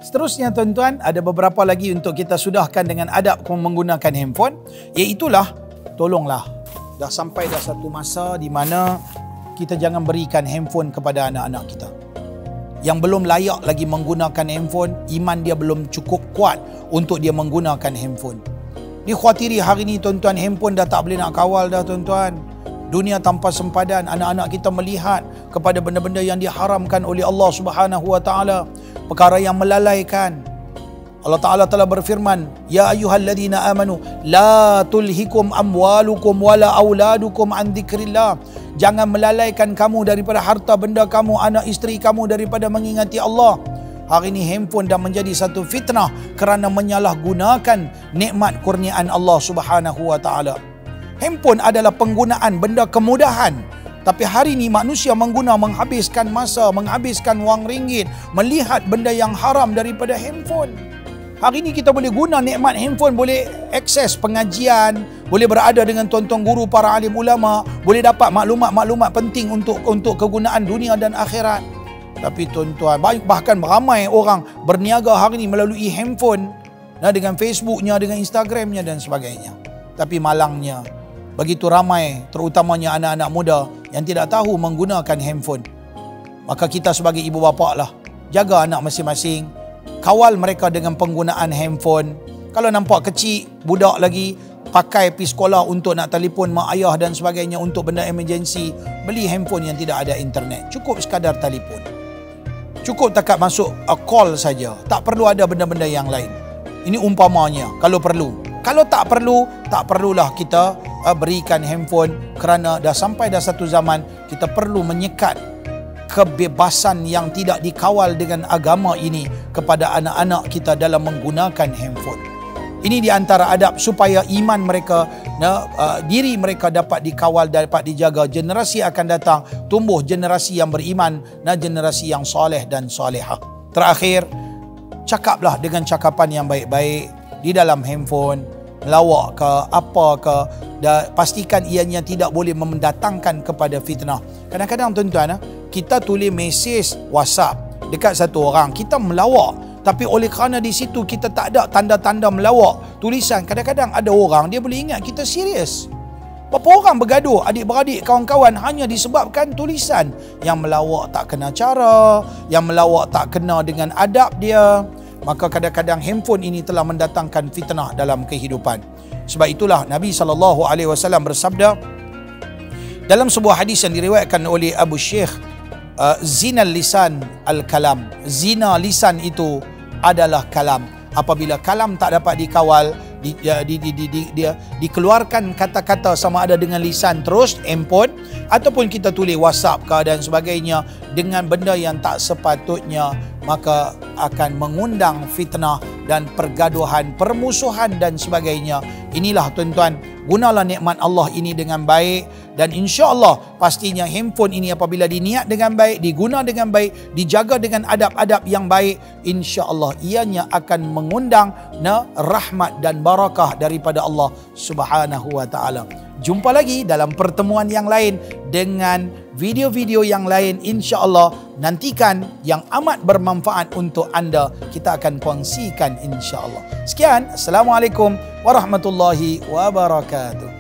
Seterusnya tuan-tuan, ada beberapa lagi untuk kita sudahkan dengan adab menggunakan handphone. Iaitulah, tolonglah, dah sampai dah satu masa di mana kita jangan berikan handphone kepada anak-anak kita. Yang belum layak lagi menggunakan handphone, iman dia belum cukup kuat untuk dia menggunakan handphone. Dikhawatiri hari ni tuan-tuan, handphone dah tak boleh nak kawal dah tuan-tuan. Dunia tanpa sempadan, anak-anak kita melihat kepada benda-benda yang diharamkan oleh Allah Subhanahu wa taala, perkara yang melalaikan. Allah Taala telah berfirman, ya ayyuhalladzina amanu la tulhikum amwalukum wala auladukum an dzikrillah. Jangan melalaikan kamu daripada harta benda kamu, anak isteri kamu daripada mengingati Allah. Hari ini handphone dah menjadi satu fitnah kerana menyalahgunakan nikmat kurniaan Allah Subhanahu wa taala. Handphone adalah penggunaan benda kemudahan. Tapi hari ini manusia menghabiskan masa, menghabiskan wang ringgit, melihat benda yang haram daripada handphone. Hari ini kita boleh guna nikmat handphone, boleh akses pengajian, boleh berada dengan tuan-tuan guru, para alim ulama, boleh dapat maklumat-maklumat penting untuk kegunaan dunia dan akhirat. Tapi tuan-tuan, bahkan ramai orang berniaga hari ini melalui handphone, dengan Facebooknya, dengan Instagramnya dan sebagainya. Tapi malangnya, begitu ramai, terutamanya anak-anak muda yang tidak tahu menggunakan handphone. Maka kita sebagai ibu bapa lah, jaga anak masing-masing, kawal mereka dengan penggunaan handphone. Kalau nampak kecil, budak lagi, pakai pergi sekolah untuk nak telefon mak ayah dan sebagainya untuk benda emergency, beli handphone yang tidak ada internet. Cukup sekadar telefon. Cukup takat masuk call saja. Tak perlu ada benda-benda yang lain. Ini umpamanya, kalau perlu. Kalau tak perlu, tak perlulah kita berikan handphone, kerana dah sampai dah satu zaman kita perlu menyekat kebebasan yang tidak dikawal dengan agama ini kepada anak-anak kita dalam menggunakan handphone. Ini di antara adab supaya iman mereka, diri mereka dapat dikawal, dapat dijaga. Generasi akan datang tumbuh generasi yang beriman dan generasi yang soleh dan solehah. Terakhir, cakaplah dengan cakapan yang baik-baik di dalam handphone. Melawak ke apa ke, dan pastikan ianya tidak boleh mendatangkan kepada fitnah. Kadang-kadang tuan-tuan, kita tulis mesej WhatsApp dekat satu orang, kita melawak, tapi oleh kerana di situ kita tak ada tanda-tanda melawak, tulisan, kadang-kadang ada orang dia boleh ingat kita serius. Berapa orang bergaduh, adik-beradik, kawan-kawan, hanya disebabkan tulisan. Yang melawak tak kena cara, yang melawak tak kena dengan adab dia. Maka kadang-kadang handphone ini telah mendatangkan fitnah dalam kehidupan. Sebab itulah Nabi SAW bersabda dalam sebuah hadis yang diriwayatkan oleh Abu Syekh, zinal lisan al-kalam. Zina lisan itu adalah kalam. Apabila kalam tak dapat dikawal, dikeluarkan kata-kata sama ada dengan lisan terus, handphone, ataupun kita tulis WhatsApp dan sebagainya dengan benda yang tak sepatutnya, maka akan mengundang fitnah dan pergaduhan, permusuhan dan sebagainya. Inilah tuan-tuan, gunalah nikmat Allah ini dengan baik, dan insya-Allah pastinya handphone ini apabila diniat dengan baik, diguna dengan baik, dijaga dengan adab-adab yang baik, insya-Allah ianya akan mengundang rahmat dan barakah daripada Allah Subhanahu wa taala. Jumpa lagi dalam pertemuan yang lain dengan video-video yang lain, insya-Allah. Nantikan yang amat bermanfaat untuk anda, kita akan kongsikan insya-Allah. Sekian, Assalamualaikum warahmatullahi wabarakatuh.